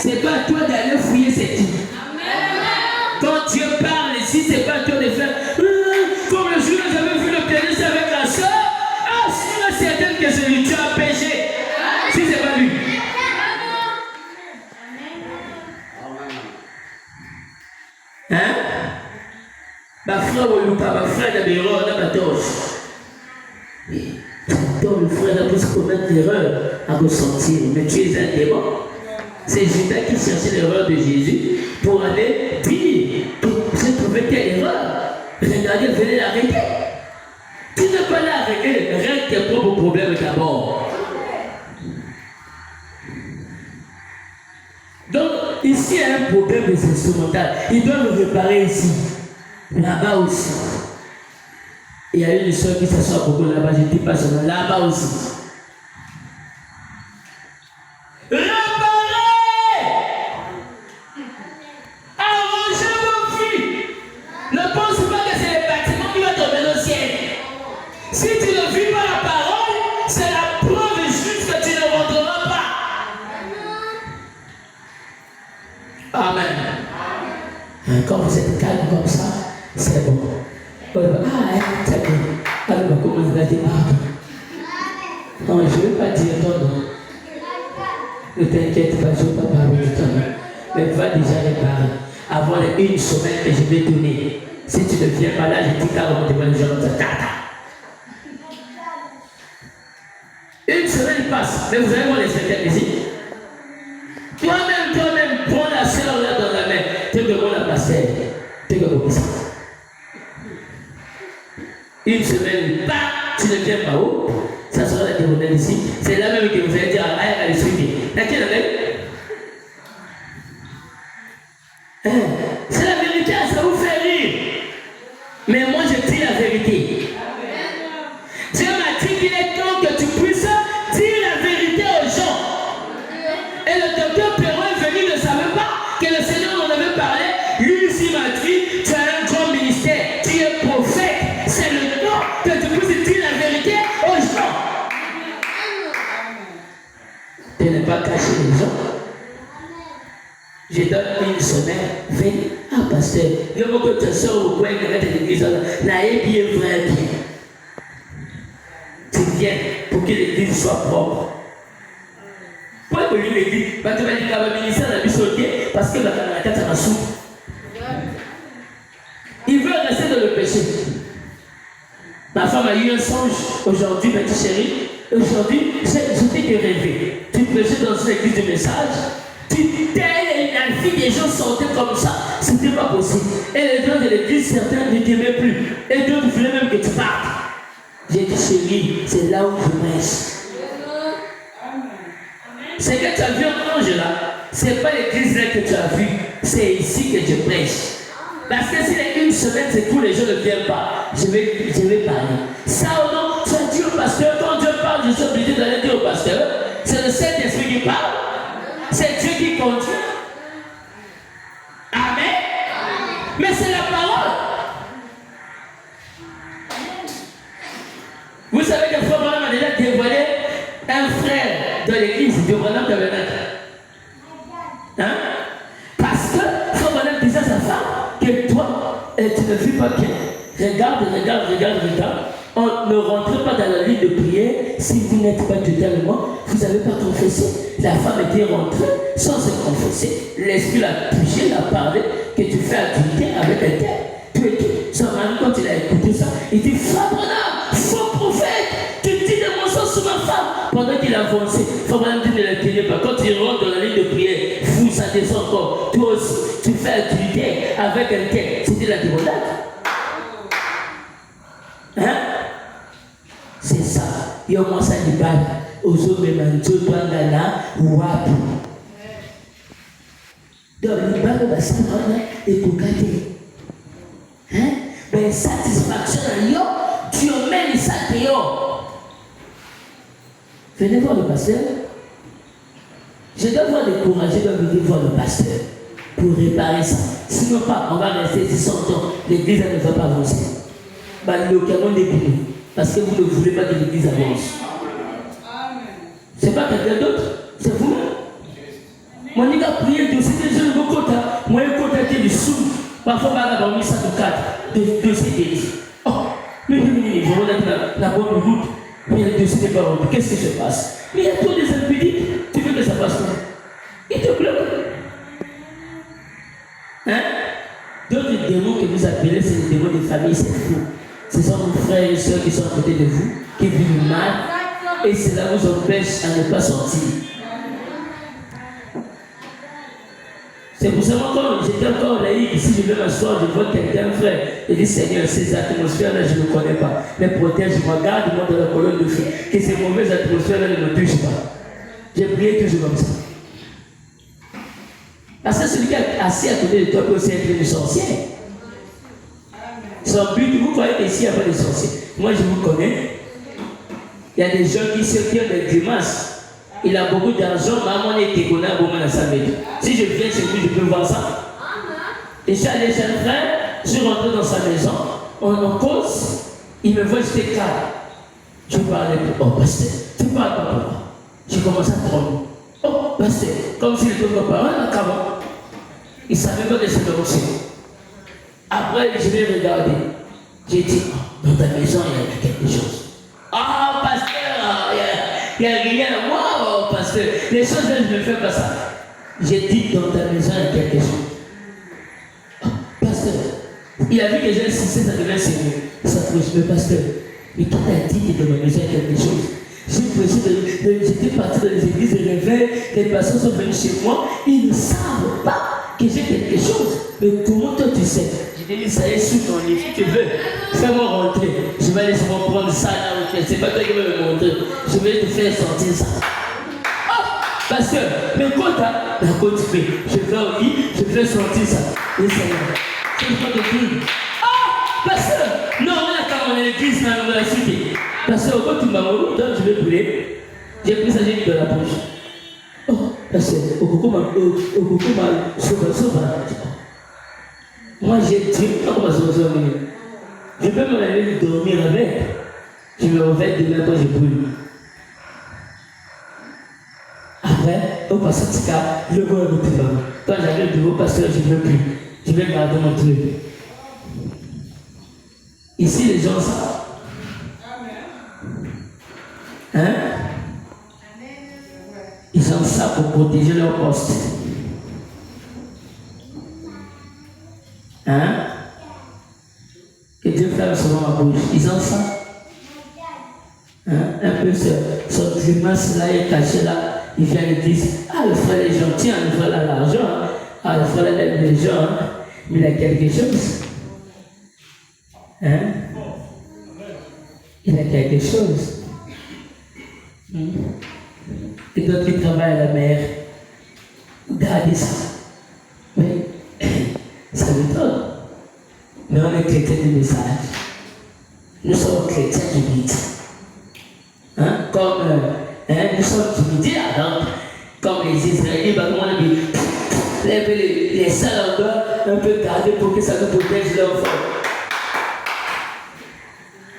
C'est pas à toi d'aller fouiller cette île. Quand Dieu parle ici, c'est pas à toi de faire comme le jour où j'avais vu le pénis avec la soeur. Ah, c'est certain que c'est lui, tu as péché. Si c'est pas lui. Hein? Ma frère ou ma frère d'abord, on a ma torche. Donc le frère a pu se commettre l'erreur à ressentir, mais tu es un démon. C'est Judas qui cherchait l'erreur de Jésus pour aller dire que j'ai trouvé telle erreur. Regardez, venez l'arrêter. Tu ne peux pas l'arrêter, règle tes propres problèmes d'abord. Donc, ici, il y a un problème des instrumentales. Ils doivent le réparer ici. Là-bas aussi. Il y a une soeur qui s'assoit beaucoup là-bas, je ne dis pas seulement là-bas aussi. Réparez! Arrangez vos vies! Ne pense pas que c'est le bâtiment qui va tomber au ciel. Si tu ne vis pas la parole, c'est la preuve juste que tu ne rentreras pas. Amen. Quand vous êtes calme comme ça, c'est bon. Ah, c'est bon. Alors, comment vous allez dire pardon? Non, je ne vais pas dire ton nom. Ne t'inquiète pas, je ne vais pas parler de ton nom. Mais va déjà réparer. Avant une semaine que je vais donner. Si tu ne viens pas là, je dis carrément devant les gens de tata. Une semaine passe, mais vous allez voir les spectacles ici. Toi-même, prends la sœur là dans la main. Tu demandes la passer. Tu demandes ça. Une semaine, tu ne viens pas où? Ça sera la diagonale ici. C'est là même que vous allez dire à elle suivre. Laquelle avec? C'est la vérité, ça vous fait rire. Mais moi je dis la vérité. Dieu m'a dit qu'il est temps que tu puisses dire la vérité aux gens. Et le docteur Perron est venu, ne savait pas que le Seigneur en avait parlé. Lui aussi m'a dit, tu as un grand ministère, tu es prophète. C'est le temps que tu puisses dire la vérité aux gens. Tu n'es pas caché les gens. Je donne une semaine, viens, pasteur, je veux que tu sors au coin de l'église, là, bien vrai, bien. Tu viens pour que l'église soit propre. Pourquoi que l'église, tu vas dire qu'il y a un ministère de la sauté parce que la tête ça m'a soupe. Il veut rester dans le péché. Ma femme a eu un songe aujourd'hui, petite chérie. Aujourd'hui, j'étais que rêver. Tu prêchais dans une église de message. Tu t'es la fille des gens sortaient comme ça. C'était pas possible. Et les gens de l'église, certains ne t'aimaient plus. Et d'autres voulaient même que tu partes. J'ai dit, chérie, c'est là où je prêche. C'est que tu as vu un ange là. C'est pas l'église là que tu as vu. C'est ici que je prêche. Parce que si une semaine, c'est tous les gens ne viennent pas. Je vais parler. Ça ou non, tu as dit au pasteur, quand Dieu parle, je suis obligé d'aller dire au pasteur. C'est le Saint-Esprit qui parle. C'est Dieu qui conduit. Amen. Mais c'est la parole. Vous savez que Frère Branham a déjà dévoilé un frère de l'église de Branham Tabernacle. Hein? Parce que Frère Branham disait à sa femme que toi, tu ne vis pas bien. Regarde. On ne rentre pas dans la ligne de prière si vous n'êtes pas totalement, vous n'avez pas confessé. La femme était rentrée sans se confesser. L'esprit l'a touché, l'a parlé, que tu fais activité avec un tel. Tu es tout. Son mari, quand il a écouté ça, il dit, Frère Branham, faux prophète, tu dis des mensonges sur ma femme. Pendant qu'il avançait, Frère Branham dit, ne la tenez pas. Quand il rentre dans la ligne de prière, vous, ça descend encore. Toi aussi, tu fais activité avec un tel. C'était la débandade. Hein? C'est ça. Il y a moins ça du bal. Aux hommes, même Dieu doit là, ou à tout. Donc, le bal va s'en et pour garder. Hein? Mais satisfaction, tu emmènes ça dehors. Venez voir le pasteur. Je dois vous décourager de venir voir le pasteur pour réparer ça. Sinon, pas, on va rester ici 100 ans. L'église ne va pas avancer. Parce que vous ne voulez pas que l'église avance. C'est pas quelqu'un d'autre, c'est vous. Moi On dit qu'à prier de ces gens de côté, moi je côté du sous. Parfois on va dormir ça de cadre, de ces délices. Oh, mais je regarde la bonne route, mais il y a de ces paroles. Qu'est-ce qui se passe? Mais il y a trop des impudiques, tu veux que ça passe comment? Il te bloque. Hein? D'autres démons que vous appelez, c'est les démons de famille, c'est faux. Ce sont vos frères et soeurs qui sont à côté de vous, qui vivent mal, et cela vous empêche à ne pas sortir. C'est pour ça que quand j'étais encore laïque, ici je vais m'asseoir, je vois quelqu'un, frère, et dit Seigneur, ces atmosphères-là, je ne connais pas. Mais protège-moi, garde-moi dans la colonne de feu, que ces mauvaises atmosphères-là ne me touchent pas. J'ai prié toujours comme ça. Parce que celui qui est assis à côté de toi peut aussi être une sorcière. Son but, vous croyez qu'ici il n'y a pas de sorciers. Moi je vous connais. Il y a des gens qui ont des grimaces. Il a beaucoup d'argent, maman est déconné à beaucoup dans sa maison. Si je viens chez vous, je peux voir ça. Et je suis allé chez un frère, je suis rentré dans sa maison, on cause, il me voit, j'étais calme. Je parlais, oh pasteur, tu parles pas pour moi. J'ai commencé à trembler. Oh pasteur, comme s'il était mon parent, avant. Il savait pas que c'était mon Seigneur. Après, je l'ai regardé. J'ai dit, oh, dans ta maison, il y a quelque chose. Ah, pasteur, il n'y a rien. Moi, pasteur, les choses, je ne fais pas ça. J'ai dit, dans ta maison, il y a quelque chose. Oh, pasteur, il a vu que j'ai insisté, ça devait Seigneur. Ça trouve, mais pasteur, mais qui t'a dit que dans ma maison, il y a quelque chose? J'étais parti dans les églises de réveil, les personnes sont venues chez moi, ils ne savent pas que j'ai quelque chose. Mais comment toi tu sais? Je dit, ça est sous ton lit, si tu veux, fais-moi rentrer. Je vais aller prendre ça là, c'est pas toi qui vas me montrer. Je vais te faire sortir ça. Oh, pasteur, mais quand t'as la continué, je vais au lit, je vais sortir ça. Et ça y est. C'est pas de tout. Oh, pasteur, non, on est quand on est à l'église, dans la cité. Pasteur, quand tu m'as mort, donc je vais brûler. J'ai pris ça, j'ai mis dans la poche. Oh, pasteur, au coucou m'a sauvé. Moi, j'ai dit, comment ça va. Je peux me réveiller dormir avec. Je me réveille demain quand je brûle. Après, au passé de ce cas, je vois un petit maman. Quand j'avais le nouveau pasteur, je ne veux plus. Je vais garder mon truc. Ici, les gens savent. Hein? Ils ont ça pour protéger leur poste. Hein? Que Dieu ferme selon ma bouche. Ils ont ça. Hein? Un peu ce grimace là est caché là. Ils viennent et disent, ah le frère est gentil, hein, le frère a l'argent, hein. Ah le frère aime les gens, hein. Mais il a quelque chose. Hein? Il a quelque chose. Et d'autres qui travaillent à la mer, gardez ça. Mais ça m'étonne. Mais on est chrétiens du message. Nous sommes chrétiens du midi. Hein? Comme nous sommes du midi, alors, comme les Israéliens, comme on a dit, les salles en bas, un peu gardés pour que ça nous protège l'enfant.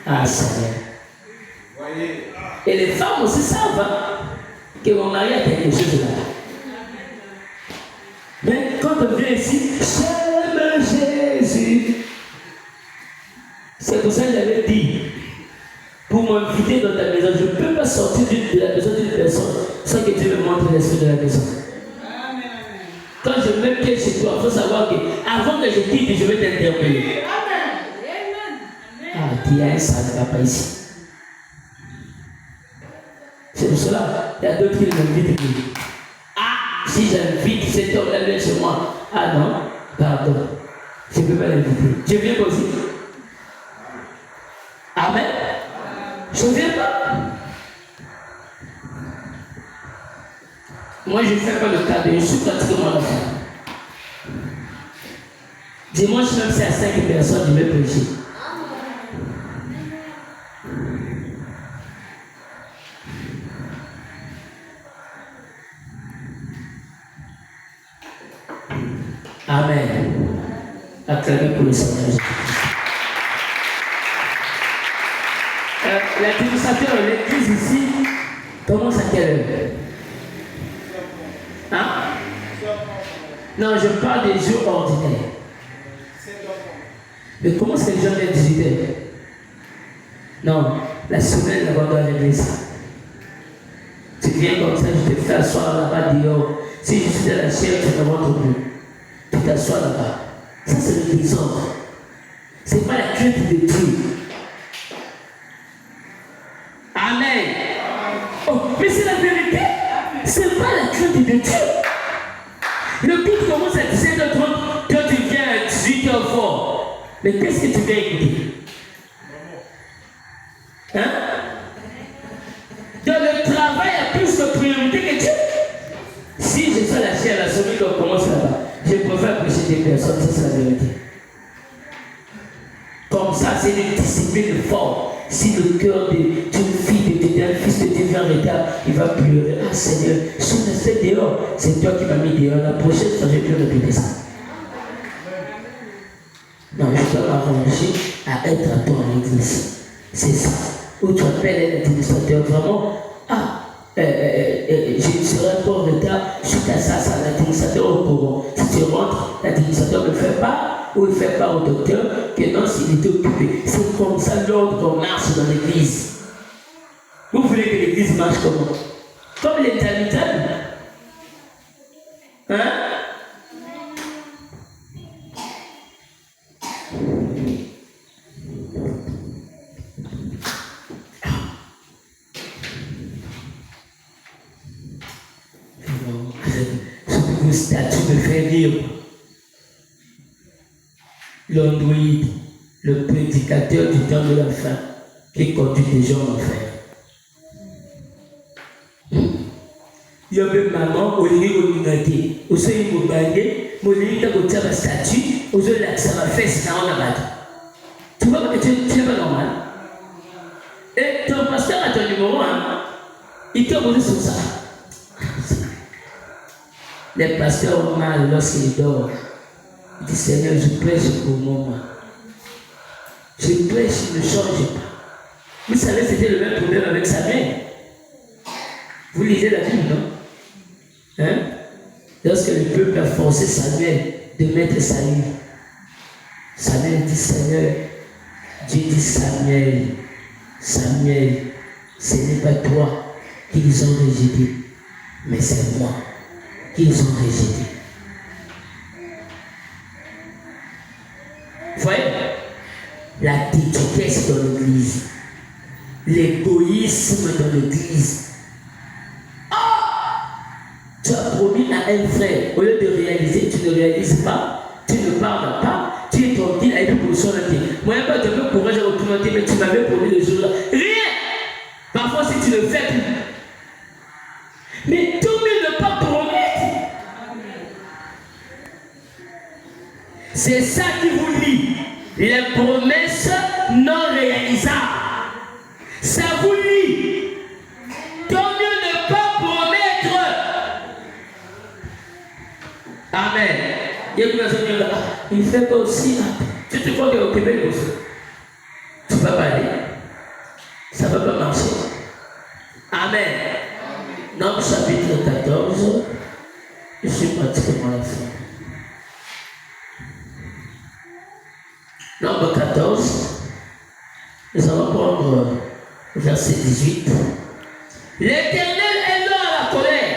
Ah, Seigneur. Et les femmes aussi savent hein, que mon mari a quelque chose là. Mais quand on vient ici, j'aime Jésus. C'est pour ça que j'avais dit, pour m'inviter dans ta maison, je ne peux pas sortir de la maison d'une personne sans que Dieu me montre l'esprit de la maison. Quand je mets pied chez toi, il faut savoir que avant que je quitte, je vais t'interpeller. Ah, tu as un sale papa ici. C'est pour cela, il y a d'autres qui m'invitent. Ah, si j'invite cet homme-là chez moi. Ah non, pardon. Je ne peux pas l'inviter. Je viens aussi. Amen. Je ne viens pas. Moi, je ne fais pas le cas de je suis pratiquement l'enfant. Dimanche, même si à 5 personnes, je vais prêcher. Amen. Acclamez pour le Seigneur. L'administrateur de l'église ici commence à quelle heure? Hein? Non, je parle des jours ordinaires. Mais comment c'est les gens viennent 18h? Non, la semaine avant de régler ça. Tu viens comme ça, je te fais asseoir là-bas dehors. Si je suis dans la chair, tu ne rentres plus. Tu t'assois là-bas. Ça, c'est le désordre. Ce n'est pas la crainte de Dieu. Amen. Oh, mais c'est la vérité. Ce n'est pas la crainte de Dieu. Le culte commence à 17h30, quand tu viens à 18h fort. Mais qu'est-ce que tu viens écouter? Hein? Dans le travail, il y a plus de priorité que Dieu. Si je suis la chair, la semaine qu'on commence là-bas, je préfère prêcher des personnes, ça c'est la vérité. Comme ça, c'est une discipline forte. Si le cœur d'une fille de Dieu, d'un fils de Dieu vient en retard, il va pleurer. Ah Seigneur, si on a fait dehors, c'est toi qui m'as mis dehors. La prochaine fois, je ne vais plus répéter ça. Non, je dois m'arranger à être à toi en église. C'est ça. Où tu appelles un administrateur vraiment. Ah, je serai pas en retard. Suite à ça, ça l'administrateur au courant. Si tu rentres, l'administrateur ne fait pas. Ou il ne fait pas au docteur que non, s'il était occupé. C'est comme ça l'ordre qu'on marche dans l'église. Vous voulez que l'église marche comment? Comme les Talitanes. Hein? Ce statut me fait rire. L'androïde, le prédicateur du temps de la fin, qui conduit les gens en enfer. Il y avait maman, au lieu de l'unité, au sein de l'unité, au lieu de la statue, au lieu de la fesse, on a battu. Tu vois que tu n'es pas normal. Et ton pasteur a ton numéro 1, il t'a posé sur ça. Les pasteurs ont mal lorsqu'ils dorment. Il dit Seigneur, je prêche pour moi. Je prêche, je ne change pas. Vous savez, c'était le même problème avec sa mère. Vous lisez la Bible, non? Hein? Lorsque le peuple a forcé Samuel de mettre Saül, Samuel dit Seigneur, Dieu dit Samuel, Samuel, ce n'est pas toi qu'ils ont rejeté, mais c'est moi qu'ils ont rejeté. Vous voyez? La dédicace dans l'église, l'égoïsme dans l'église. Tu as promis à un frère, au lieu de réaliser, tu ne réalises pas, tu ne parles pas, tu es tranquille avec une position de thé. Moi, je n'ai pas de courage à retourner, mais tu m'avais promis le jour-là. Rien! Parfois, si tu le fais plus. Mais tout le monde ne pas promettre. C'est ça qui vous lie. Les promesses non réalisables. Ça vous lie. Tant mieux ne pas promettre. Amen. Il fait pas aussi. Tu te crois qu'au Québec aussi. Tu ne vas pas aller. Ça ne va pas marcher. Amen. Nombre chapitre 14. Je suis pratiquement à la fin. Nombre 14. Nous allons prendre verset 18. L'Éternel est lent à la colère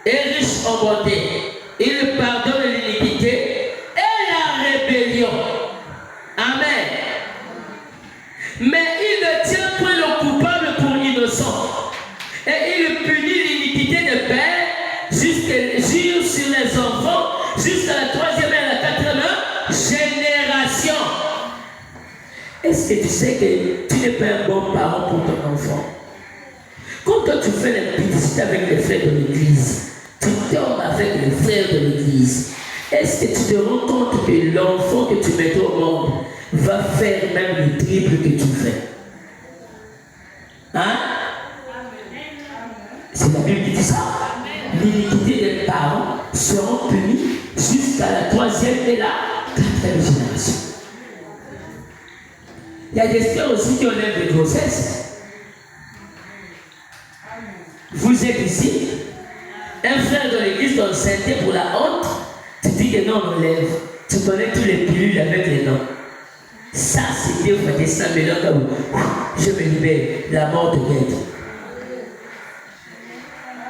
et riche en bonté. Il pardonne l'iniquité et la rébellion. Amen. Mais il ne tient point le coupable pour innocent. Et il punit l'iniquité des pères jure sur les enfants jusqu'à la 3e et la 4e génération. Est-ce que tu sais que tu n'es pas un bon parent pour ton enfant? Quand toi tu fais la publicité avec les frères de l'église, tu tombes avec les frères de l'église, est-ce que tu te rends compte que l'enfant que tu mets au monde va faire même le triple que tu fais? Hein? C'est la Bible qui dit ça. L'iniquité des parents seront punis jusqu'à la 3e et la 4e génération. Il y a des frères aussi qui ont l'air de grossesse. Vous êtes ici. Un frère de l'église t'enceinte pour la honte, tu dis que non, on enlève. Tu connais tous les pilules avec les noms. Ça, c'est Dieu qui ça, mais là, je me libère, la mort te guette.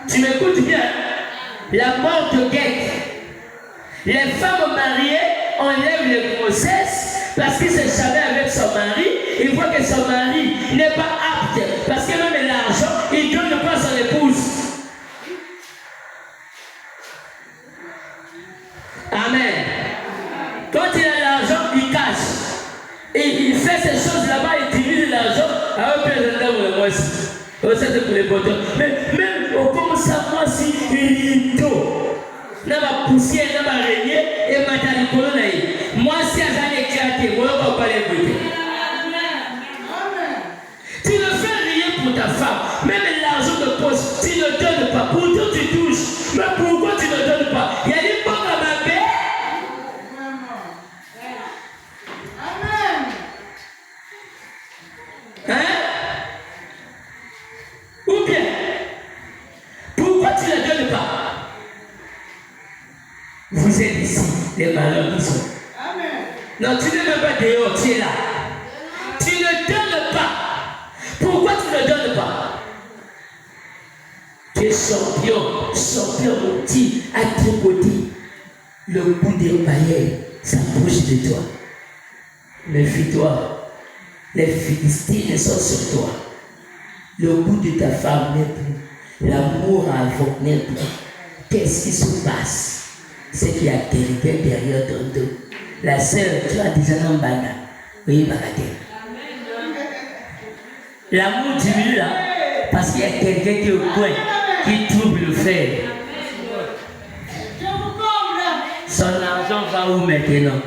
Tu m'écoutes bien? La mort te guette. Les femmes mariées enlèvent les grossesses parce qu'ils se jamais avec son mari. Ils voient que son mari n'est pas apte parce que même l'argent, il ne donne pas à son épouse. Amen. Quand il a l'argent, il cache. Et il fait ces choses là-bas, il divise l'argent. Alors, moi aussi. Ça, c'est pour les botons. Mais même au commence à moi, si il n'a pas poussière, n'a pas régné, et maintenant, moi, si elle a éclaté, moi, on va pas les goûter. Tu ne fais rien pour ta femme. Même l'argent de poste, tu ne donnes pas. Pourtant, tu touches. Mais pourquoi tu ne donnes pas? Il y a des pommes à ma paix. Hein? Ou bien, pourquoi tu ne donnes pas? Vous êtes ici, les malheurs qui sont. Amen. Non, tu n'es même pas dehors, tu es là. Tu ne donnes pas. Pourquoi tu ne donnes pas? Tu es champion petit, à ton côté. Le bout des paillettes s'approche de toi. Méfie-toi. Les Philistines sont sur toi. Le goût de ta femme n'est plus. L'amour avant n'est plus. Qu'est-ce qui se passe? C'est qu'il y a quelqu'un derrière ton dos. La sœur, tu as déjà un bana. Oui, bagatelle. L'amour diminue là. Parce qu'il y a quelqu'un qui est au coin, qui trouve le fer. Son argent va où maintenant?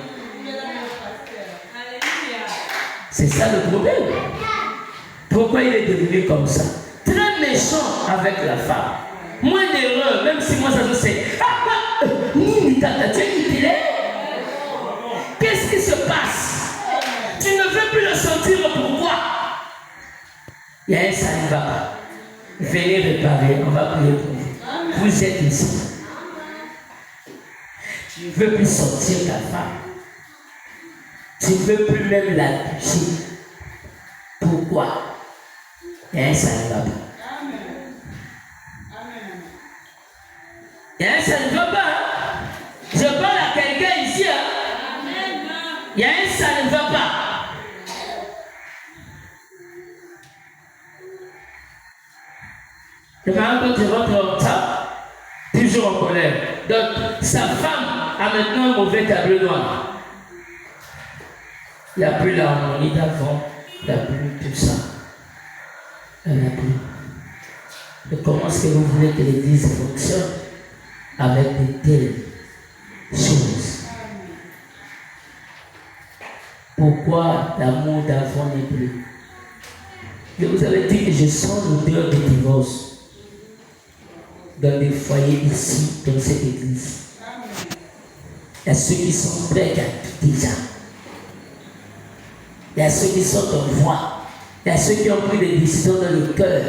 C'est ça le problème. Pourquoi il est devenu comme ça? Très méchant avec la femme. Moins d'erreur, même si moi ça se sait. Qu'est-ce qui se passe? Tu ne veux plus le sentir, pourquoi? Il y a un ça ne va pas. Venez réparer, on va prier pour vous. Vous êtes ici. Tu ne veux plus sentir ta femme. Tu ne veux plus même la toucher. Pourquoi? Il y a un ça ne va pas. Il y a un ça ne va pas. Je parle à quelqu'un ici. Il y a un ça ne va pas. Le mari, quand tu rentres en retard, toujours en colère. Donc, sa femme a maintenant un mauvais tableau noir. Il n'y a plus l'harmonie d'avant, il n'y a plus tout ça. Il n'y a plus. Mais comment est-ce que vous voulez que l'Église fonctionne avec de telles choses? Pourquoi l'amour d'avant n'est plus? Je vous avais dit que je sens l'odeur de divorce dans les foyers ici, dans cette église. Il y a ceux qui sont prêts à tout déjà. Il y a ceux qui sont en voie. Il y a ceux qui ont pris des décisions dans le cœur,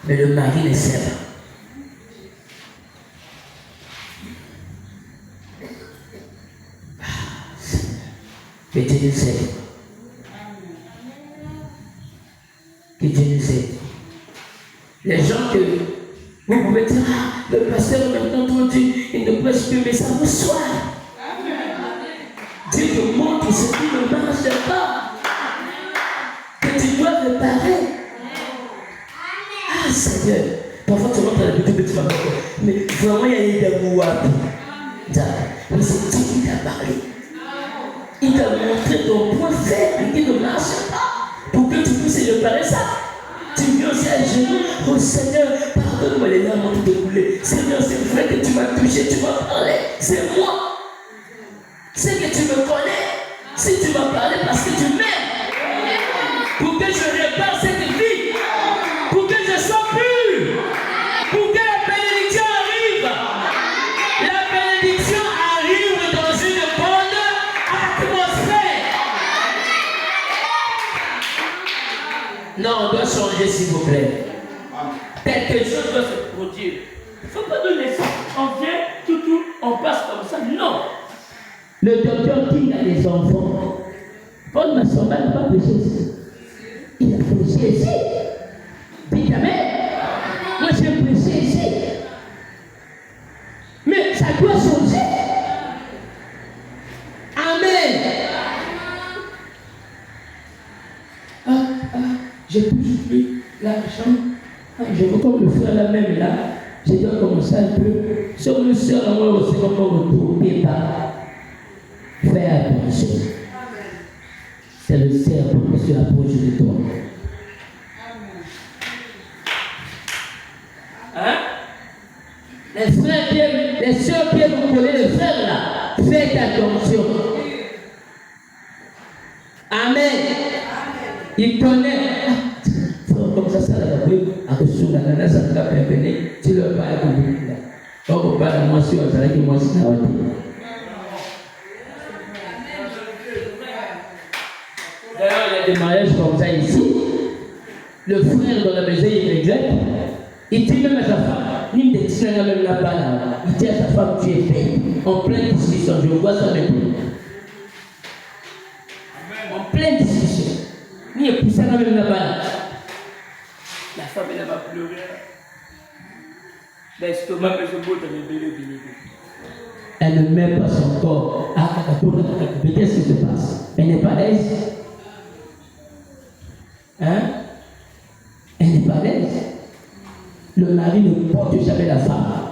mais le mari ne sait pas. Que Dieu nous aide. Que Dieu nous aide. Les gens que vous pouvez dire, le pasteur maintenant entendu, il ne prêche plus, mais ça vous soigne. Dieu te montre ce qui ne marche pas. Que tu dois réparer. Ah Seigneur, parfois tu rentres à la boutique de tu vas voir. Mais vraiment il y a eu d'amour à tout. Mais c'est Dieu qui t'a parlé. Il t'a montré ton point faible qui ne marche pas. Pour que tu puisses réparer ça. Tu viens aussi à genoux. Oh Seigneur, pardonne-moi les larmes ont découlé. Seigneur, c'est vrai que tu m'as touché, tu m'as parlé. C'est moi. C'est que tu me connais. Si tu m'as parlé parce que tu m'aimes. Pour que je répare cette vie. Pour que je sois pur. Pour que la bénédiction arrive. La bénédiction arrive dans une bonne atmosphère. Non, on doit changer s'il vous plaît. Quelque chose doit se produire. Il ne faut pas donner ça. Le docteur qui a des enfants, Paul Massamba n'a pas prêché ici. Il a prêché ici. Dites amen. Moi j'ai prêché ici. Mais ça doit changer. Amen. J'ai toujours pris l'argent. Je veux comme le frère là même là. Je dois commencer un peu. Sur le soeur, moi aussi, comment retourner par. Faire attention. C'est le cerveau qui se rapproche de toi. Hein? Les frères, les soeurs qui vous connaissez, les frères là, faites attention. Amen. Il connaît. Comme ça la oui, à cause de la nana, ça ne va pas venir. Tu leur parles à lui. Or, pas la moitié, on dirait que moi, c'est la moitié. D'ailleurs, il y a des mariages comme ça ici. Le frère dans la maison, il est exact. Il dit même à sa femme, il ne dit même là-bas là. Il dit à sa femme, tu es belle. En pleine discussion, je vois ça maintenant. En pleine discussion. Il est poussé même là-bas là. La femme, elle va pleurer. L'estomac, je botte avec le bébé. Elle ne met pas son corps. Mais qu'est-ce qui se passe? Elle n'est pas à l'aise. Hein? Elle n'est pas à l'aise. Le mari ne porte jamais la femme.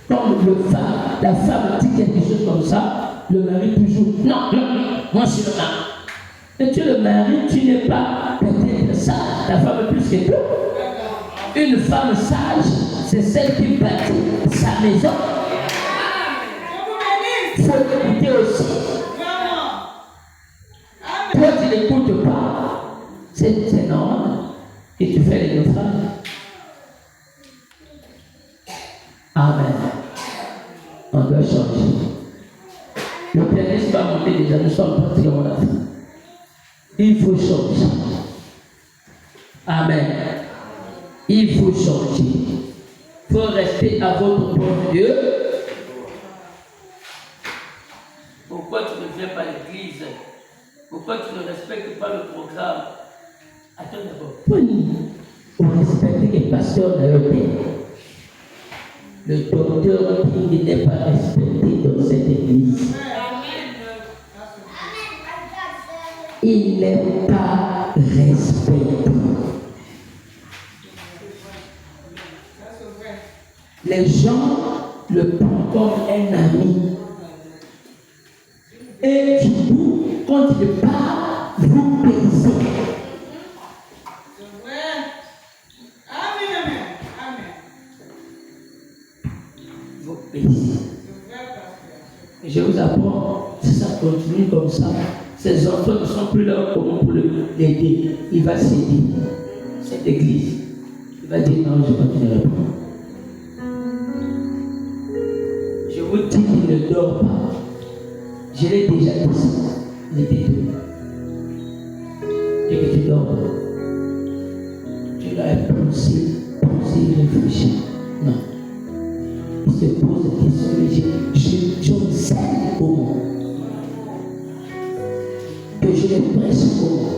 Quand la femme dit quelque chose comme ça, le mari toujours, non, moi je suis le mari. Et tu es le mari, tu n'es pas peut-être sage. La femme est plus que toi. Une femme sage, c'est celle qui bâtit sa maison. Il faut écouter aussi. Toi, tu n'écoutes pas. C'est normal. Et tu fais les naufrages. Amen. On doit changer. Le pianiste va monter déjà, nous sommes pratiquement là. Il faut changer. Amen. Il faut changer. Il faut rester à votre bon Dieu. Pourquoi tu ne viens pas à l'église? Pourquoi tu ne respectes pas le programme? Attends d'abord. Pour respecter les pasteurs de l'hôtel. Le docteur qui n'est pas respecté dans cette église. Il n'est pas respecté. Les gens le prennent comme un ami. Et du coup, quand il parle, vous pensez. Vous pensez. Je vous apprends, si ça continue comme ça, ces enfants ne sont plus là comment pour l'aider. Il va céder cette église. Il va dire non, je continuerai pas. Je vous dis qu'il ne dort pas. Je l'ai déjà dit ça. Il était tout. Et que tu dors pas. Tu l'as pensé, réfléchir. Non. Il se pose des questions. Je ne sais comment. Que je les presse comment.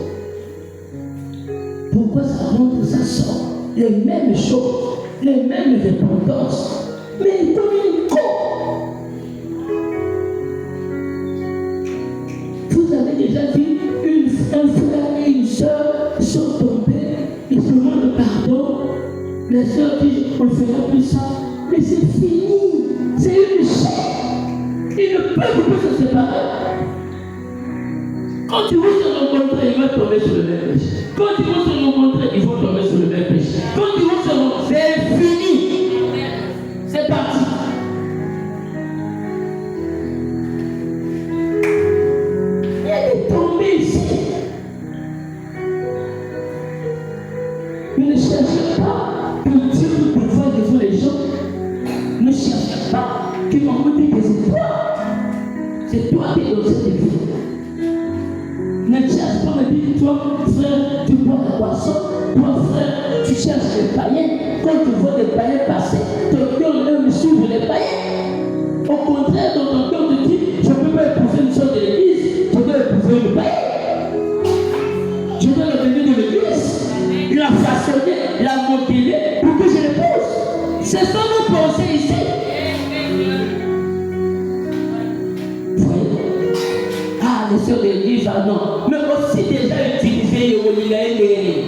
Pourquoi ça rentre, ça sort? Les mêmes choses, les mêmes dépendances. Mais comme une con. Vous avez déjà vu un frère et une soeur sont tombés, ils se demandent pardon. Les soeurs disent on ne fera plus ça. Mais c'est fini. C'est une chaîne. Ils ne peuvent plus se séparer. Quand ils vont se rencontrer, ils vont tomber sur le même péché. Quand ils vont se rencontrer, ils vont tomber sur le même péché. Quand ils vont se rencontrer, c'est fini. C'est parti. Il y a des tombées ici. Ne cherchez pas que Dieu vous prévoit devant les gens. Ne cherchez pas qu'ils vont vous dire que c'est toi. C'est toi qui es dans cette vie. Ne cherche pas me dire, toi, frère, tu bois la boisson. Toi, frère, tu cherches les païens. Quand tu vois des païens passer, ton cœur ne suivre les païens. Au contraire, dans ton cœur, tu dis, je ne peux pas commencer ici. Vous voyez? Ah, les sœurs de l'église, ah non. Mais aussi déjà utilisé le Wolilaï.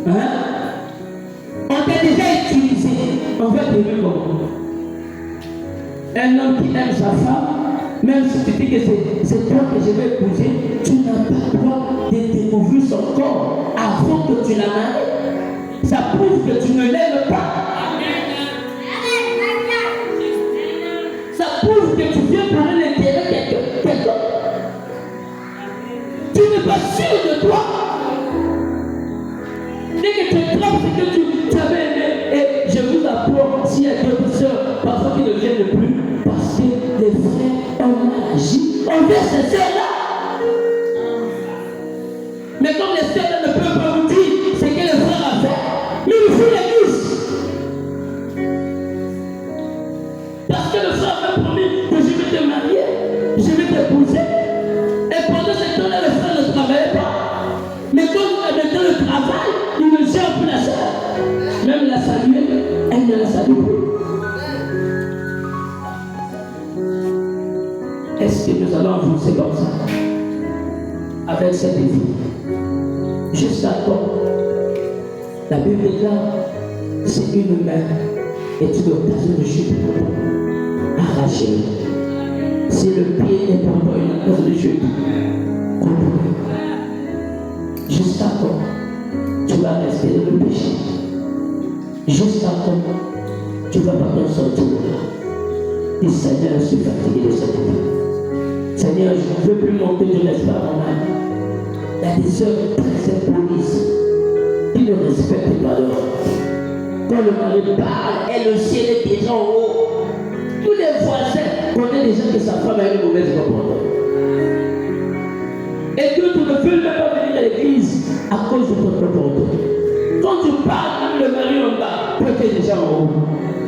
Hein? On t'a déjà utilisé. On va te dire comment. Un homme qui aime sa femme, même si tu dis que c'est toi que je vais épouser, tu n'as pas le droit de découvrir son corps avant que tu la maries. Ça prouve que tu ne l'aimes pas. Ça prouve que tu viens pour l'intérêt de quelqu'un. Tu n'es pas sûr de toi. Dès que tu trapes ce que tu avais aimé, et je vous apprends s'il y a d'autres sœurs, parfois qui ne viennent plus, parce que les frères ont mal agi envers ces sœurs-là. Mais comme les sœurs ne peuvent pas vous dire ce que les frères ont fait, mais ils font l'église. Parce que le frère m'a promis que je vais te marier, je vais t'épouser. Et pendant ce temps-là, le frère ne travaillait pas. Mais comme dans le travail, il ne gère plus la sœur. Même la saluer, elle ne la salue plus. Est-ce que nous allons avancer comme ça? Avec cette vie. Juste à temps. La Bible est là. C'est une main et une occasion de chute pour toi. Arrachez-le. Si le pied est pour toi une occasion de chute, coupez-le. Juste à temps. Tu vas rester dans le péché. Juste à temps. Tu vas pas t'en sortir là. Et Seigneur, je suis fatigué de cette vie. Seigneur, je ne veux plus monter, je ne laisse pas mon âme. Il y a des œuvres très impolies qui ne respectent pas l'homme. Quand le mari parle, et le ciel est déjà en haut. Tous les voisins connaissent déjà que sa femme a une mauvaise comportement. Et d'autres ne veulent même pas venir à l'église à cause de ton comportement. Quand tu parles, le mari en bas, toi tu es déjà en haut.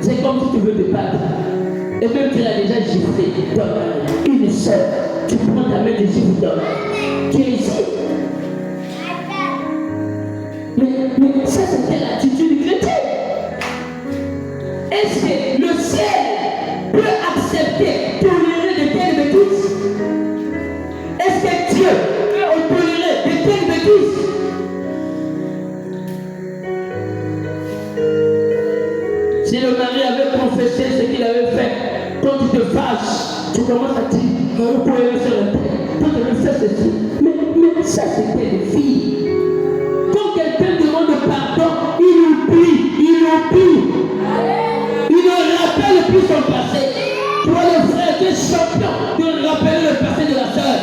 C'est comme si tu veux te battre. Et même tu l'as déjà giflé, une sœur, tu prends ta main de gifle d'homme. Tu es ici. Mais ça c'était l'attitude chrétienne. Est-ce que le ciel peut accepter, tolérer de telles bêtises? Est-ce que Dieu peut tolérer de telles bêtises? Si le mari avait confessé ce qu'il avait fait, quand tu te fâches, tu commences à dire, vous pouvez me faire la tête. Quand tu me fais ceci. Mais ça c'était des filles. Quand quelqu'un demande pardon, il oublie. Il ne rappelle plus son passé. Toi le frère, tu es champion de rappeler le passé de la sœur.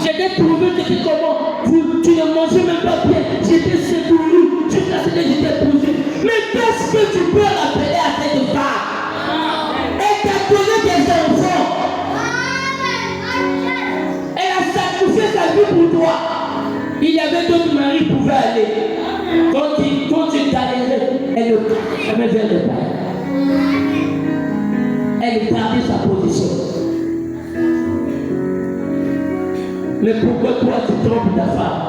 J'étais prouvé que comment tu ne mangeais même pas bien. J'étais secouru, jusqu'à ce que j'étais posé. Mais qu'est-ce que tu peux rappeler à cette femme? Elle t'a donné des enfants. Elle a sacrifié sa vie pour toi. Il y avait d'autres maris qui pouvaient aller. Quand tu galérais, elle ne parlait jamais vers le père. Elle gardait sa position. Mais pourquoi toi tu trompes ta femme?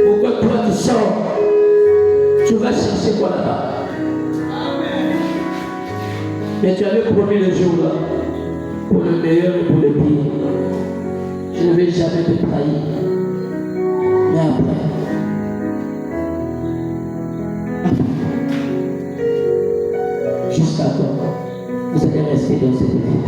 Pourquoi toi tu sors? Tu vas chercher quoi là-bas? Mais tu avais promis le jour là, pour le meilleur et pour le pire. Je ne vais jamais te trahir. Mais après, jusqu'à quand vous allez rester dans cette vie?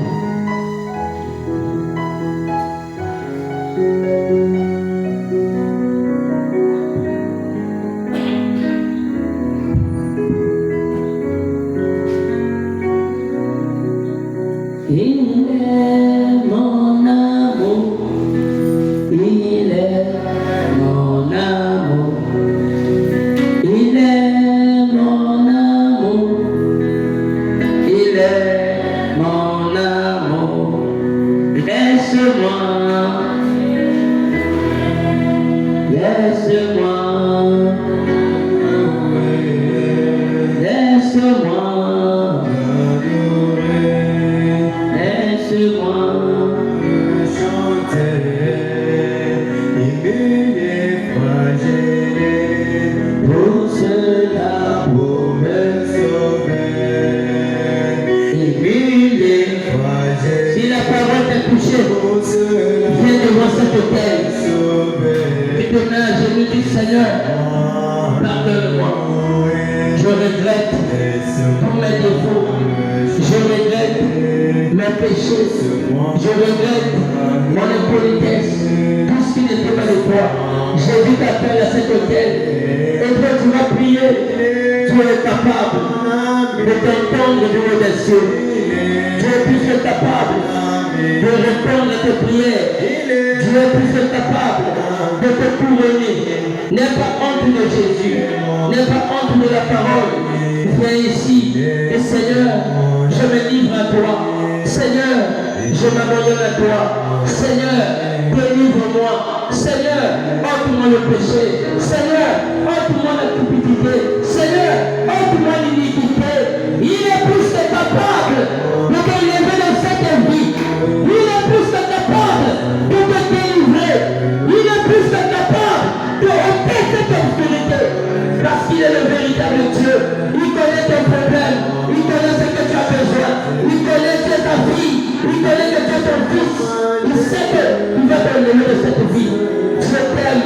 Pour cela, pour regrette pour mes défauts. Je regrette mes péchés. Je regrette mon impolitesse. Tout ce qui n'était pas de toi. J'ai vu t'appeler à cet hôtel. Et toi, tu vas prier. Tu es capable de t'entendre du haut des cieux. Tu es plus que capable de répondre à tes prières. Tu es plus que capable de te couronner. N'aie pas honte de Jésus. N'aie pas honte de la parole. Viens ici. Et Seigneur, je me livre à toi. Seigneur, je m'abandonne à toi. Seigneur, délivre-moi. Seigneur, ôte-moi le péché. Seigneur, ôte-moi la cupidité. Seigneur, ôte-moi l'iniquité. Il est plus que capable de te lever de cette vie. Il est plus que capable de te délivrer. Il est plus que capable de ôter cette obscurité. Parce qu'il est le véritable Dieu. Il connaît tes problèmes. Il connaît ce que tu as besoin. Il connaît que ta vie. Il connaît que tu es ton fils. Il sait que tu vas te lever de cette vie. Je t'aime.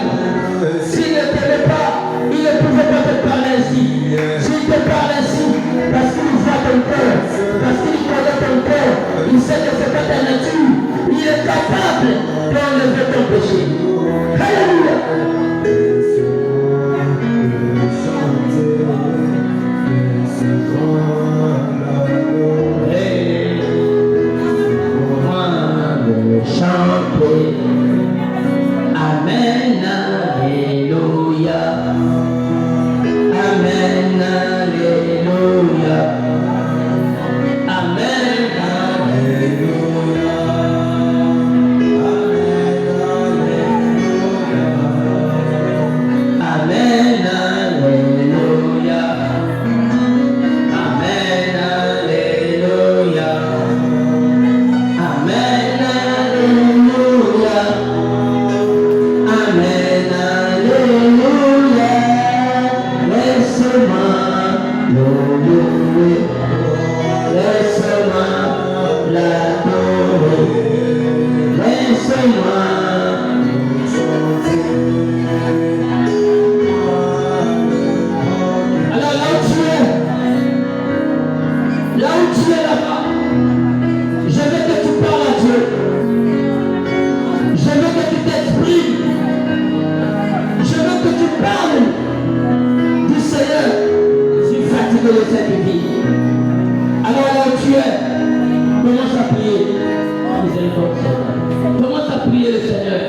S'il ne t'aimait pas, il ne pouvait pas te parler ainsi. S'il te parle ainsi, parce qu'il voit ton cœur, parce qu'il connaît ton cœur, il sait que ce n'est pas ta nature. Il est capable d'enlever ton péché. Alléluia. Chanter. Amen, alléluia. Amen, alléluia. Amen, alléluia. Amen, alléluia. Amen, alléluia. Amen, alléluia. Amen, alléluia. Laisse-moi louer, laisse-moi l'adorer, laisse-moi chanter. Alors là où tu es là-bas, je veux que tu parles à Dieu. Je veux que tu t'exprimes. Je veux que tu parles du Seigneur. Je suis fatigué de cette vie. Alors là où tu es, commence à prier. Commence à prier le Seigneur.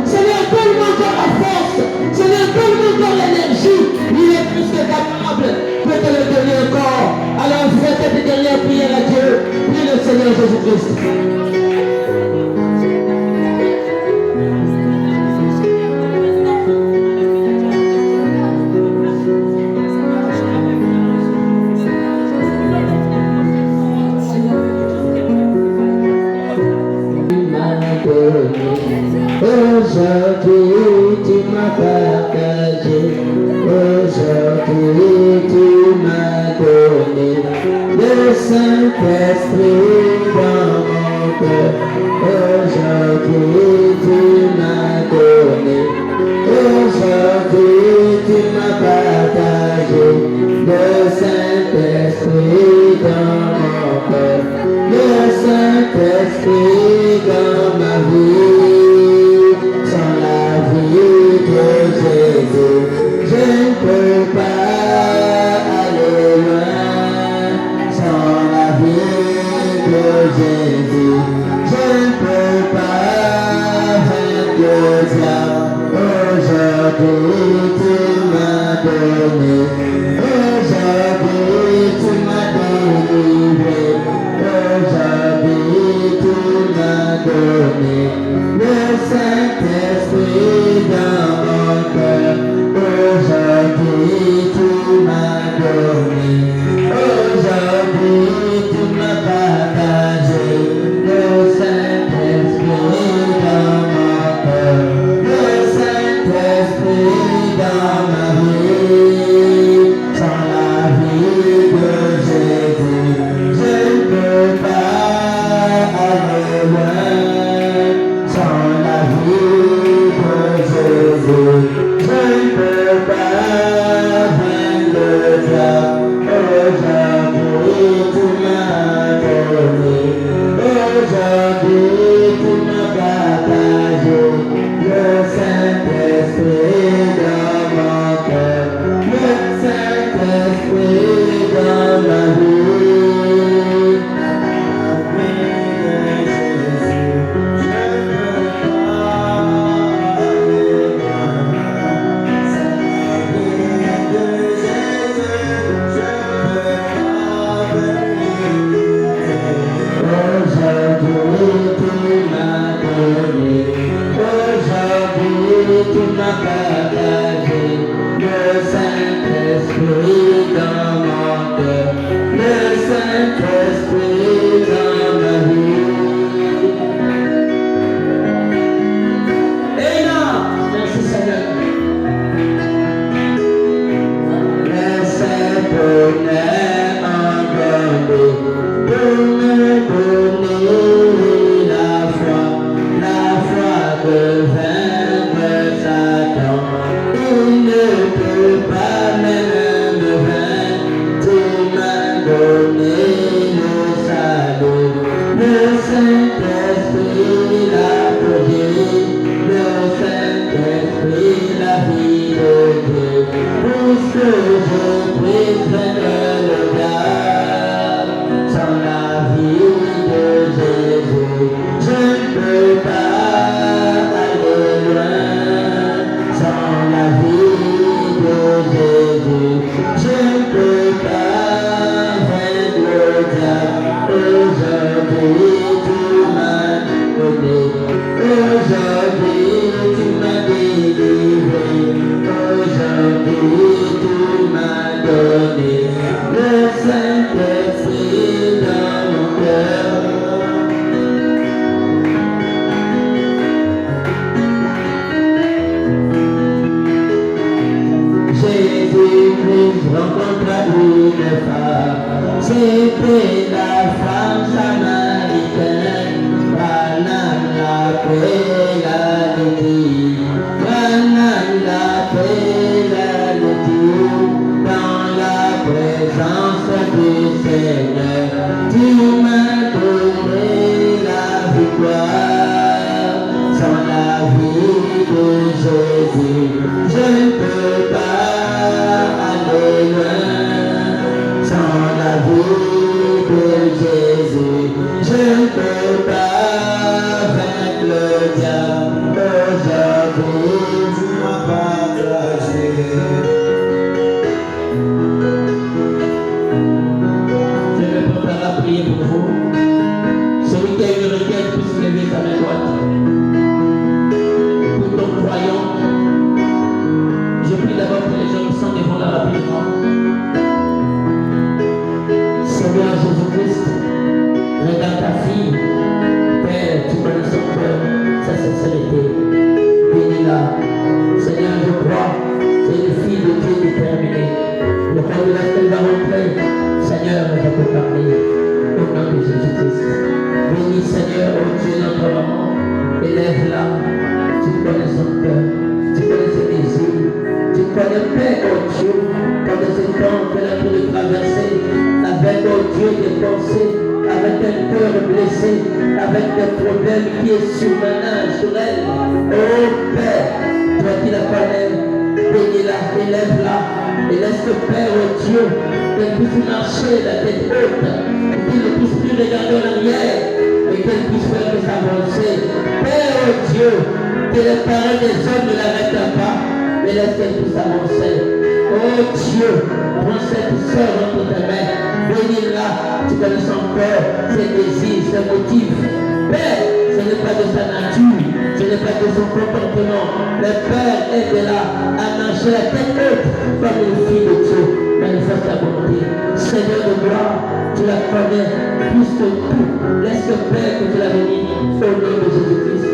Seigneur, donne-moi encore la force. Seigneur, donne-moi encore l'énergie. Il est plus que capable. manifeste ta volonté. Seigneur de gloire, tu la connais plus que tout. Laisse le Père que tu l'as béni au nom de Jésus-Christ.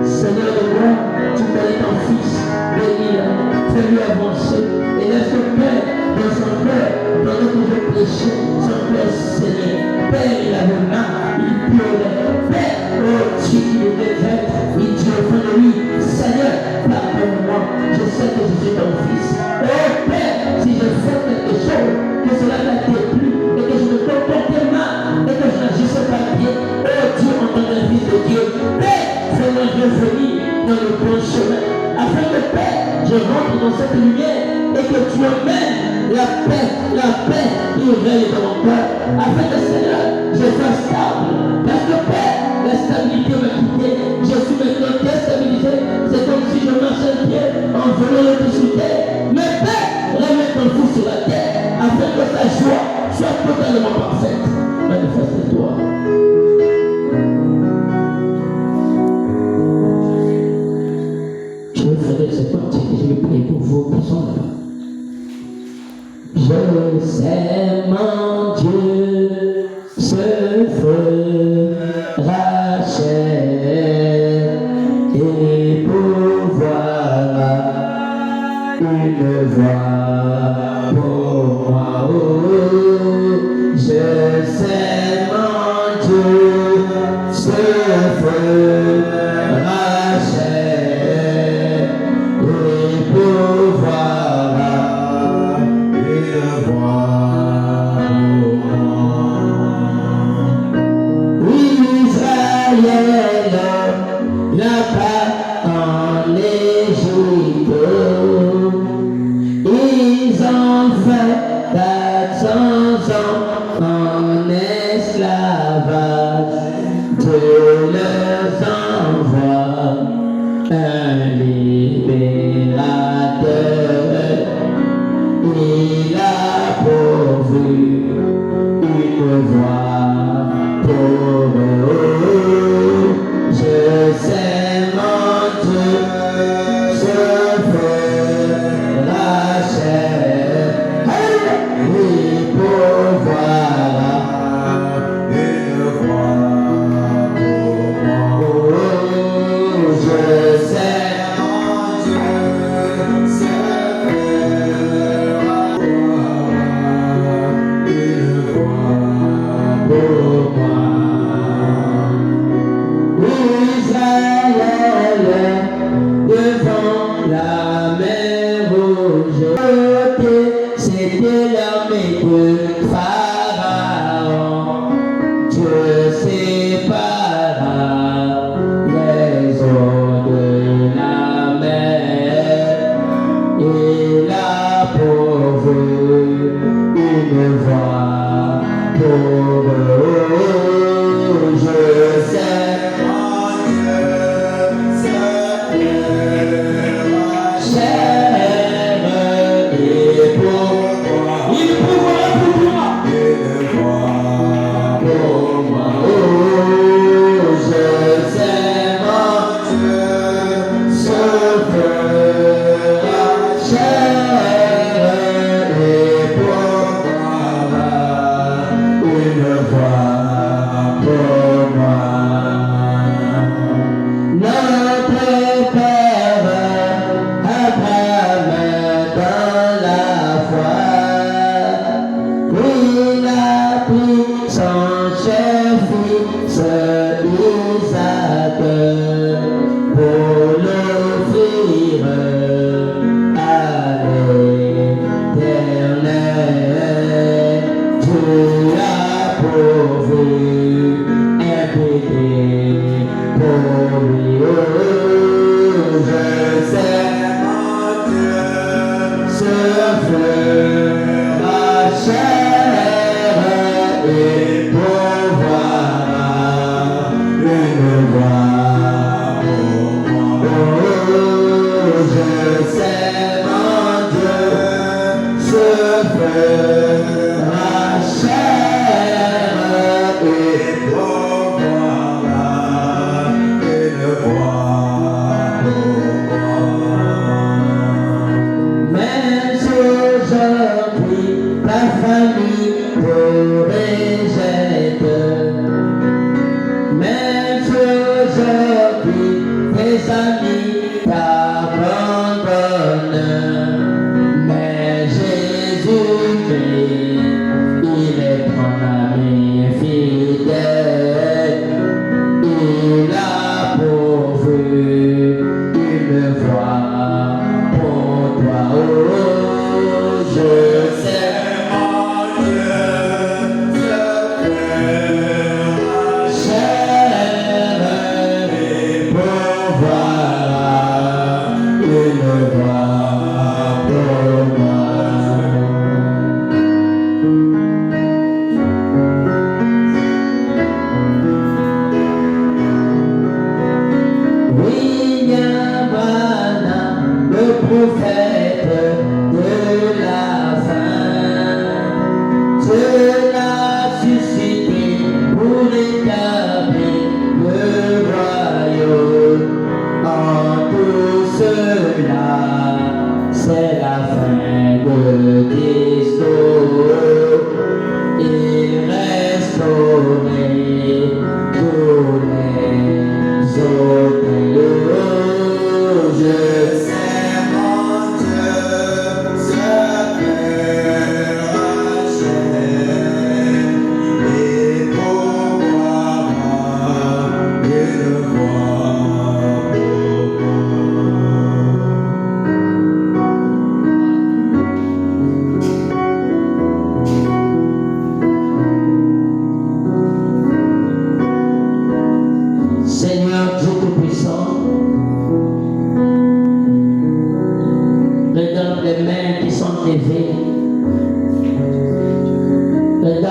Seigneur de gloire, tu connais ton Fils, bénis-le, fais-lui avancer et laisse le Père dans son cœur, dans notre péché, son cœur Seigneur. Père, il a le main, il pleurait. Père, oh Dieu qui le désert, il dit au fond de lui, Seigneur, pardonne-moi, je sais que je suis ton Fils. Oh Père, si je fais quelque chose, que cela t'a déplu, et que je me comportais mal, et que je n'agissais pas bien, oh Dieu, en tant que Fils de Dieu, Père, fais-moi revenir dans le bon chemin, afin que Père, je rentre dans cette lumière, et que tu emmènes la paix qui règne dans mon cœur, afin que Seigneur, je sois stable, parce que Père, la stabilité m'a quitté, je suis maintenant déstabilisé, c'est comme si je marchais le pied en volant le pied sur terre, mais Père, remets ton fils sur la terre, afin que sa joie soit totalement parfaite. Manifeste-toi. Je vais faire cette partie et je vais prier pour vous qui sont là. Je sais, mon Dieu, ce feu rachète et pourvoira une voie pour moi. Oh, je sais, mon Dieu, ce feu rachète et pourvoira une voie pour moi. Israël, là-bas en Égypte, ils ont fait 400 ans en esclavage. Dieu leur envoie un libérateur. Il a pourvu une voie pour eux. Je sais, mon Dieu, ce feu rachète et pour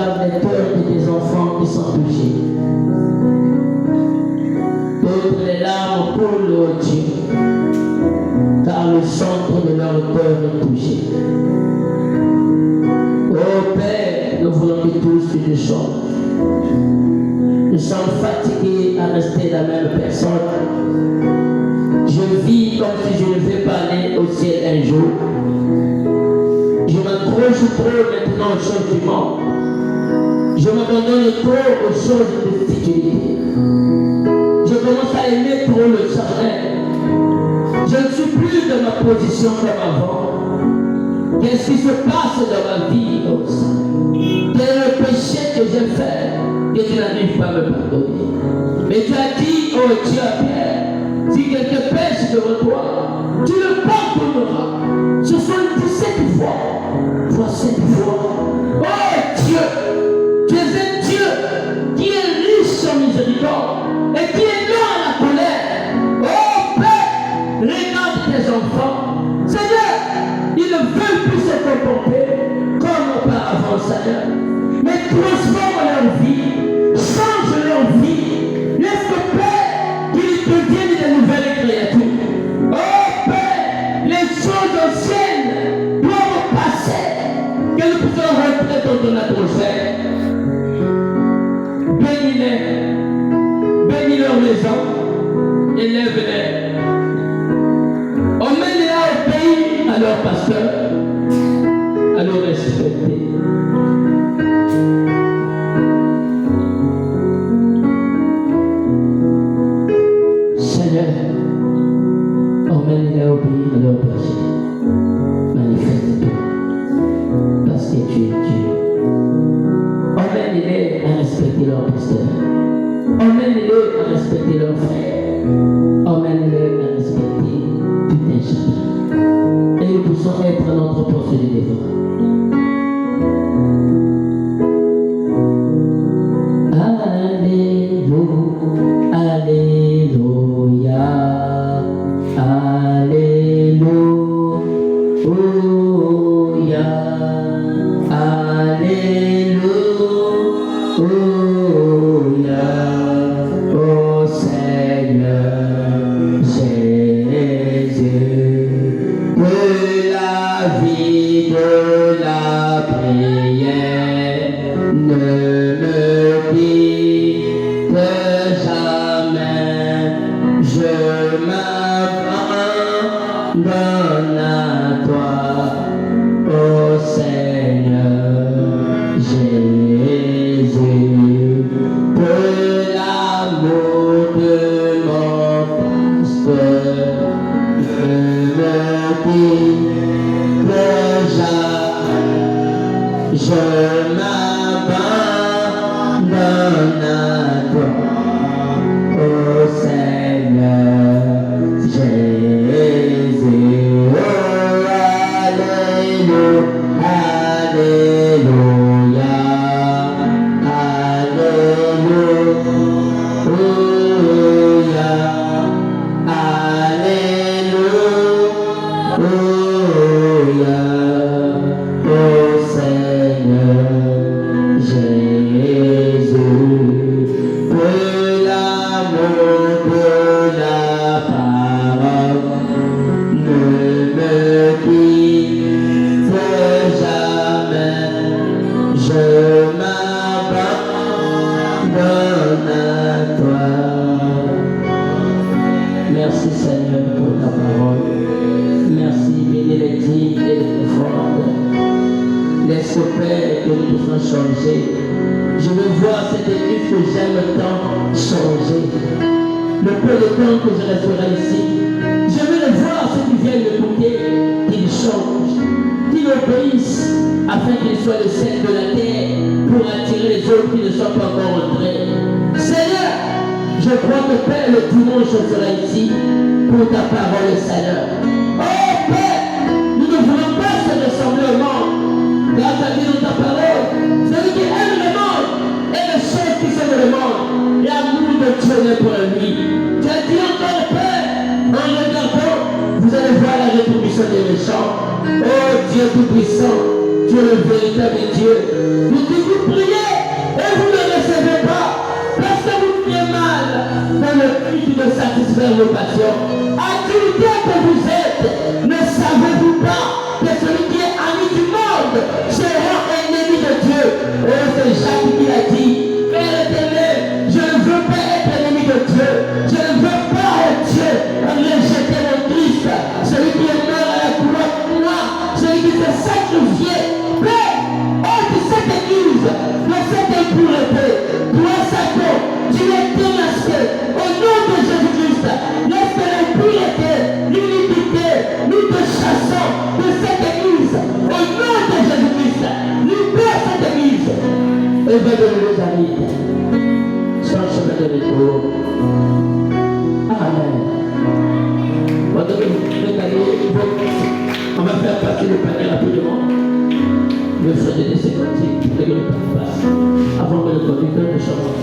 regardes les cœurs de tes enfants qui sont touchés. D'autres, les larmes coulent, oh Dieu, car le centre de leur cœur est touché. Oh Père, nous voulons que tous tu nous changes. Nous sommes fatigués à rester la même personne. Je vis comme si je devais parler au ciel un jour. Je m'accroche trop maintenant aux choses du monde. Je m'abandonne trop aux choses de futilité. Je commence à aimer trop le charnel. Je ne suis plus dans ma position comme avant. Qu'est-ce qui se passe dans ma vie aussi? Quel est le péché que j'ai fait que tu n'arrives pas à me pardonner? Mais tu as dit, oh Dieu, à Pierre, si quelqu'un pêche devant toi, tu le pardonneras 77 fois, fois 7 fois. Oh Dieu, tu es un Dieu qui est riche en miséricorde et qui est lent à la colère. Oh Père, regarde tes enfants. Seigneur, ils ne veulent plus se comporter comme auparavant, Seigneur. Mais transforme leur vie, change leur vie. Laisse le Père qu'ils deviennent de nouvelles créatures. Oh Père, les choses anciennes doivent passer. Que nous puissions rentrer dans ton atmosphère. Bénis-les, bénis leur maison, élève-les. Emmène-les au pays à leur pasteur, à leur respecter. Seigneur, emmène-les au pays à leur pasteur. Manifeste-toi, parce que tu es Dieu. Emmène-les à respecter leur pasteur. Emmène-les à respecter leurs frères. Emmène-les à respecter tout un chacun. Et nous puissions être notre porte de dévouement. Alléluia, Alléluia, Alléluia, ô Seigneur Jésus, que la vie de la prière ne me quitte jamais. Je m'abandonne à toi, ô Seigneur Jésus, que l'amour de mon pasteur ne me quitte jamais. Je m'abandonne à toi, ô Seigneur Jésus. Oh, Alléluia, Alléluia, ô Seigneur Jésus, que l'amour de la parole ne me quitte jamais. Je m'abandonne à toi. Merci Seigneur pour ta parole. Merci, bénis les dignes et les fortes. Laisse au Père que nous puissions changer. Je veux voir cette église que j'aime tant changer. Le peu de temps que je resterai ici, je veux les voir ceux qui viennent m'écouter, qu'ils changent, qu'ils obéissent, afin qu'ils soient le sel de la terre pour attirer les autres qui ne sont pas encore entrés. Seigneur, je crois que Père, le dimanche, je serai ici pour ta parole, Seigneur. Oh Père, nous ne voulons pas se ressembler au monde, car tu as dit dans ta parole, celui qui aime le monde et les choses qui sont dans le monde, l'amour de Dieu n'est pour lui. Tu as dit encore, Père, en regardant, vous allez voir la rétribution des méchants. Oh Dieu Tout-Puissant, tu es le véritable Dieu. Nous devons prier qui doit satisfaire vos passions. Adultère que vous êtes, ne savez-vous pas que celui qui est ami du monde sera ennemi de Dieu? Oh, c'est Jacques qui l'a dit. Père éternel, je ne veux pas être ennemi de Dieu. Je ne veux pas être Dieu en rejeter mon Christ. Celui qui est mort à la croix pour moi, celui qui s'est sacrifié. Père, ôte cette église de cette impureté. Grâce à toi, tu es démasqué. Au nom de Jésus-Christ, laisse l'impureté, l'iniquité, nous te chassons de cette église. Au nom de Jésus-Christ, libère cette église. Et va de nos amis, sans chemin de retour. Amen. Pendant que vous allez, on va faire partie le panier rapidement. Le soir de sécurité, le temps passe avant que le conducteur ne change.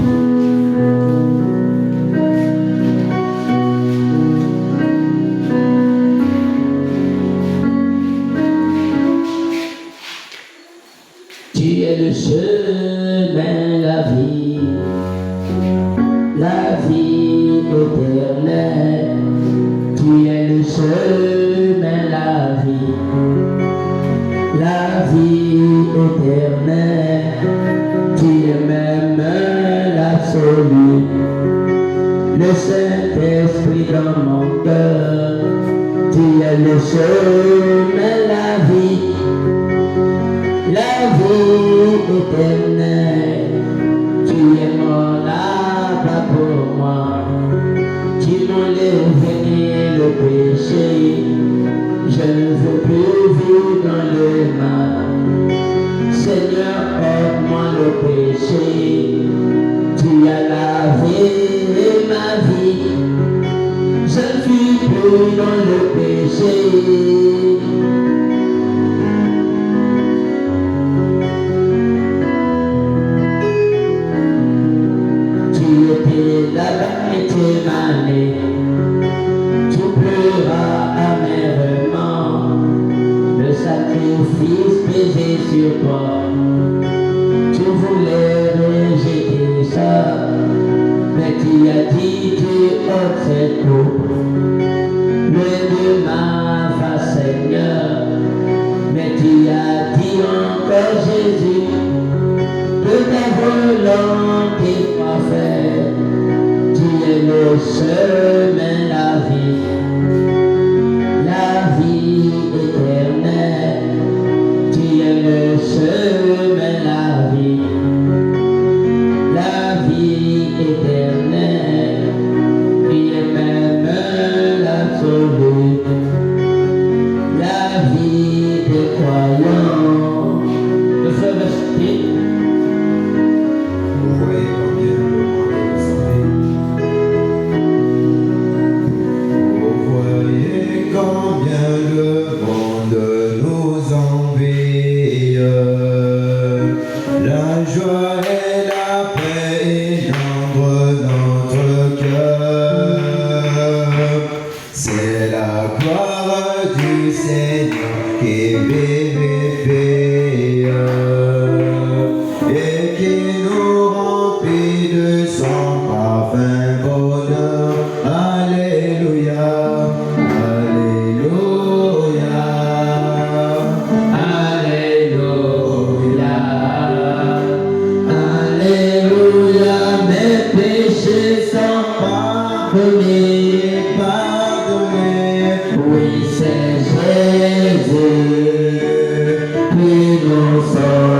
Tu es le chemin, la vie éternelle. Tu es le chemin, la vie éternelle. Tu es même l'absolu, le Saint-Esprit dans mon cœur. Tu es le chemin, la vie éternelle. Tu es mort là-bas pour moi. Tu m'enlèves le péché. Je ne veux plus vivre dans le mal. Seigneur, ôte-moi le péché. Tu as lavé ma vie. Je ne suis plus dans le péché. Là-bas et tu m'as né, tu pleuras amèrement, le sacrifice pesé sur toi. Tu voulais rejeter ça, mais tu as dit tu ôtes cette eau. Loin de ma face, Seigneur, mais tu as dit encore Jésus, que ta volonté soit faite. Tu es le chemin, la vie éternelle. Tu es le chemin, la vie éternelle. Tu es même l'absolu, la vie des croyants. Le frère Vesti. Oui, c'est Jésus qui nous sauve.